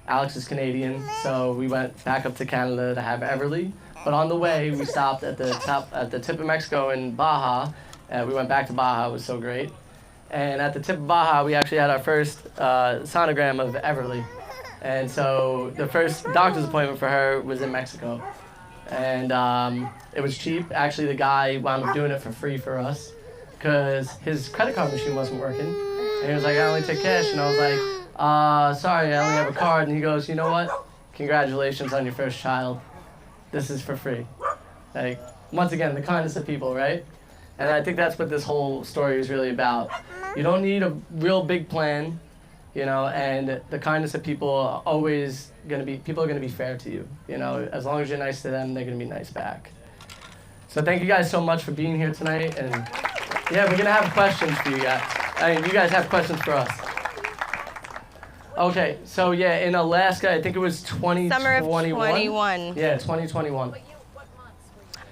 Alex is Canadian, so we went back up to Canada to have Everly. But on the way, we stopped at the tip of Mexico in Baja. We went back to Baja. It was so great. And at the tip of Baja, we actually had our first sonogram of Everly. And so the first doctor's appointment for her was in Mexico. And it was cheap. Actually, the guy wound up doing it for free for us because his credit card machine wasn't working. And he was like, I only take cash. And I was like, sorry, I only have a card. And he goes, you know what? Congratulations on your first child. This is for free. Like, once again, the kindness of people, right? And I think that's what this whole story is really about. You don't need a real big plan, you know, and the kindness of people are always people are gonna be fair to you. You know, as long as you're nice to them, they're gonna be nice back. So thank you guys so much for being here tonight. And yeah, we're gonna have questions for you guys. I mean, you guys have questions for us. Okay, so yeah, in Alaska, I think it was 2021. Summer of 21. Yeah, 2021.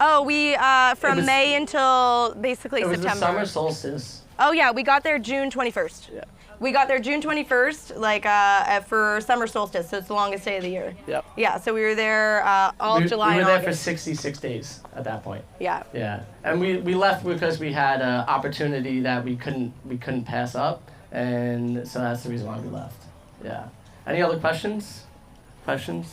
Oh, we from May until basically It was September. the summer solstice. Oh yeah, we got there June 21st. Yeah. We got there June 21st, like for summer solstice, so it's the longest day of the year. Yep. Yeah, so we were there all of July We were and there August. for 66 days at that point. Yeah. Yeah, and we left because we had an opportunity that we couldn't pass up, and so that's the reason why we left. Yeah. Any other questions? Questions?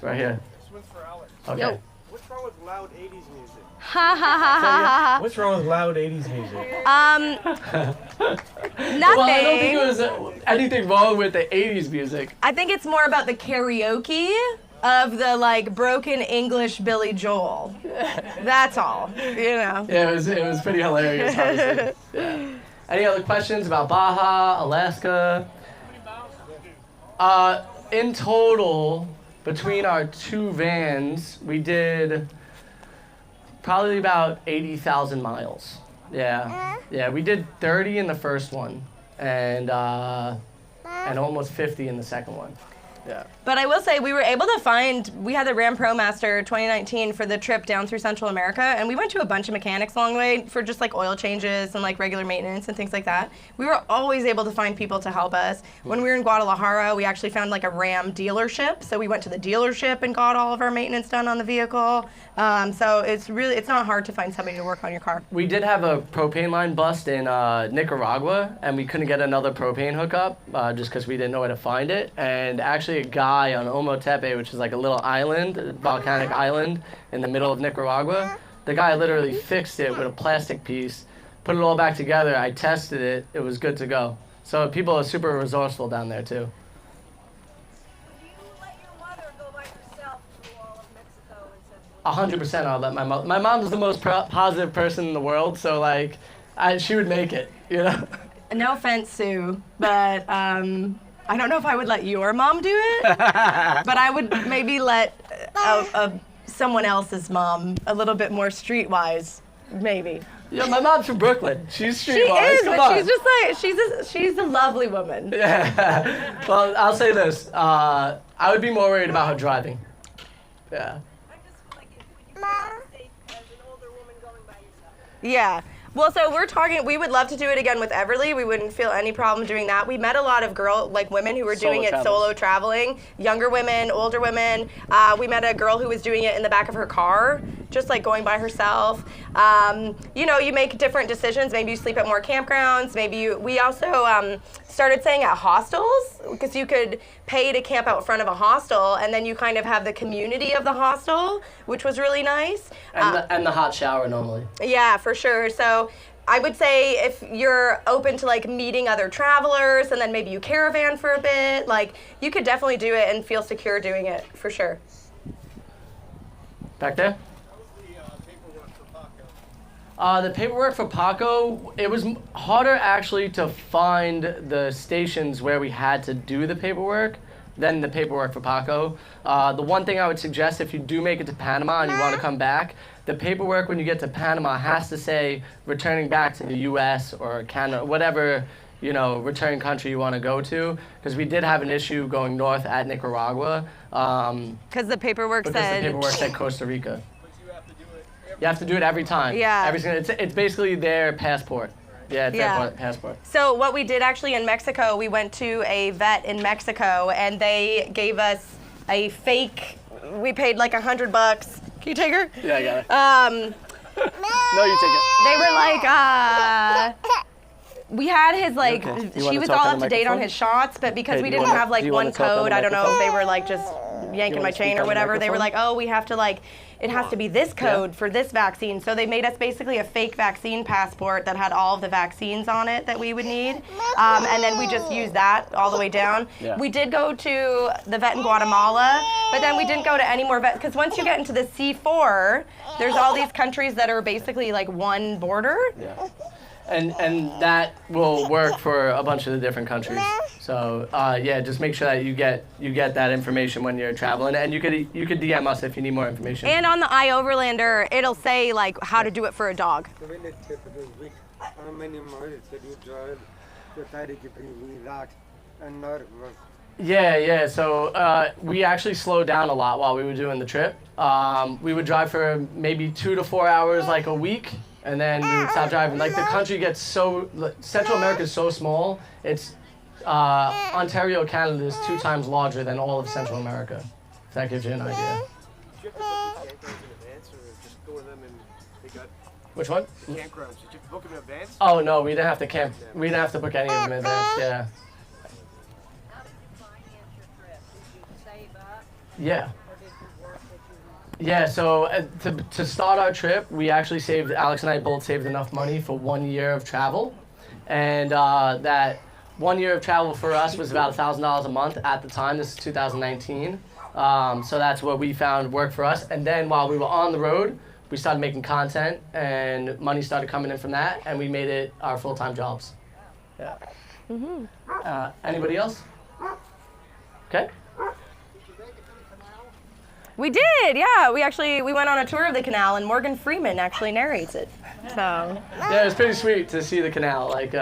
Right here. This one's for Alex. Okay. Yo. What's wrong with loud 80s music? Ha ha ha ha ha. What's wrong with loud 80s music? Nothing. Well, I don't think it was anything wrong with the 80s music. I think it's more about the karaoke of the like broken English Billy Joel. That's all, you know. Yeah, it was pretty hilarious, honestly. Yeah. Any other questions about Baja, Alaska? In total, between our two vans, we did probably about 80,000 miles. Yeah. Yeah, we did 30 in the first one and almost 50 in the second one. Yeah. But I will say we were able to find, we had the Ram ProMaster 2019 for the trip down through Central America, and we went to a bunch of mechanics along the way for just like oil changes and like regular maintenance and things like that. We were always able to find people to help us. When we were in Guadalajara, we actually found like a Ram dealership, so we went to the dealership and got all of our maintenance done on the vehicle. So it's not hard to find somebody to work on your car. We did have a propane line bust in Nicaragua, and we couldn't get another propane hookup just because we didn't know where to find it. And actually a guy on Omotepe, which is like a little island, a volcanic island in the middle of Nicaragua, the guy literally fixed it with a plastic piece, put it all back together. I tested it. It was good to go. So people are super resourceful down there too. Do you let your mother go by herself through all of Mexico and Central? 100% I'll let my mom. My mom's the most positive person in the world, so like, she would make it, you know? No offense, Sue, but I don't know if I would let your mom do it, but I would maybe let someone else's mom a little bit more streetwise, maybe. Yeah, my mom's from Brooklyn. She's She streetwise. is, Come but on. she's just like, she's a lovely woman. Yeah. Well, I'll say this. I would be more worried about her driving. Yeah. I just feel like you feel safe as an older woman going by yourself. Yeah. Well, so we would love to do it again with Everly. We wouldn't feel any problem doing that. We met a lot of women who were doing it solo traveling, younger women, older women. We met a girl who was doing it in the back of her car, just like going by herself. You make different decisions. Maybe you sleep at more campgrounds. We also started staying at hostels because you could pay to camp out front of a hostel, and then you kind of have the community of the hostel, which was really nice. And the hot shower normally. Yeah, for sure. So I would say if you're open to like meeting other travelers and then maybe you caravan for a bit, like you could definitely do it and feel secure doing it for sure. Back there? The paperwork for Paco, it was harder actually to find the stations where we had to do the paperwork than the paperwork for Paco. The one thing I would suggest if you do make it to Panama and you want to come back, the paperwork when you get to Panama has to say returning back to the US or Canada, whatever, return country you want to go to, because we did have an issue going north at Nicaragua. Because the paperwork the said paperwork said Costa Rica. You have to do it every time. Yeah. It's basically their passport. Yeah, it's their passport. So what we did actually in Mexico, we went to a vet in Mexico and they gave us a fake, we paid like $100. Can you take her? Yeah, I got it. No, you take it. They were like, we had his like, Okay. You she wanna was talk all on up the to date on microphone? his shots, but because Hey, we do you didn't wanna- have like do you one wanna talk on the code, I don't know if microphone? they were like just yanking wanna my speak chain on or the whatever. They were microphone? like, oh, we have to like, it has to be this code for this vaccine. So they made us basically a fake vaccine passport that had all of the vaccines on it that we would need. And then we just used that all the way down. Yeah. We did go to the vet in Guatemala, but then we didn't go to any more vets, because once you get into the C4, there's all these countries that are basically like one border. Yeah. And that will work for a bunch of the different countries. So yeah, just make sure that you get that information when you're traveling, and you could DM us if you need more information. And on the iOverlander, it'll say like how to do it for a dog. The very typical week, how many miles did you drive to try to get that and not was Yeah. So we actually slowed down a lot while we were doing the trip. We would drive for maybe 2 to 4 hours like a week, and then we would stop driving. Like the country gets so, Central America is so small. It's Ontario, Canada is 2 times larger than all of Central America. If that gives you an idea. Did you have to book the campgrounds in advance, or just go with them and they got Which one? the campgrounds? Did you have to book them in advance? Oh no, we didn't have to camp. We didn't have to book any of them in advance. Yeah. How did you finance your trip? Did you save up Yeah. or did you work that you Yeah, so to start our trip, we actually saved, Alex and I both saved enough money for 1 year of travel. And that 1 year of travel for us was about $1,000 a month at the time. This is 2019. So that's what we found worked for us. And then while we were on the road, we started making content and money started coming in from that, and we made it our full-time jobs. Yeah. Anybody else? Okay. We did, yeah. We went on a tour of the canal, and Morgan Freeman actually narrates it. So Yeah, it was pretty sweet to see the canal. Like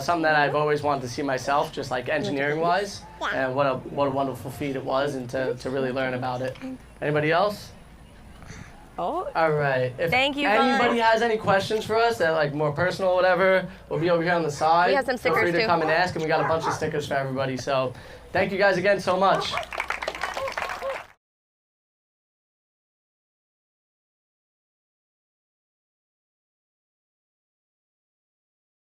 something that I've always wanted to see myself, just like engineering-wise, and what a wonderful feat it was, and to really learn about it. Anybody else? oh, All right. If Thank you, guys. anybody has any questions for us that like more personal, whatever, we'll be over here on the side. We have some Feel free stickers, to too. come and ask, and we got a bunch of stickers for everybody. So, thank you guys again so much.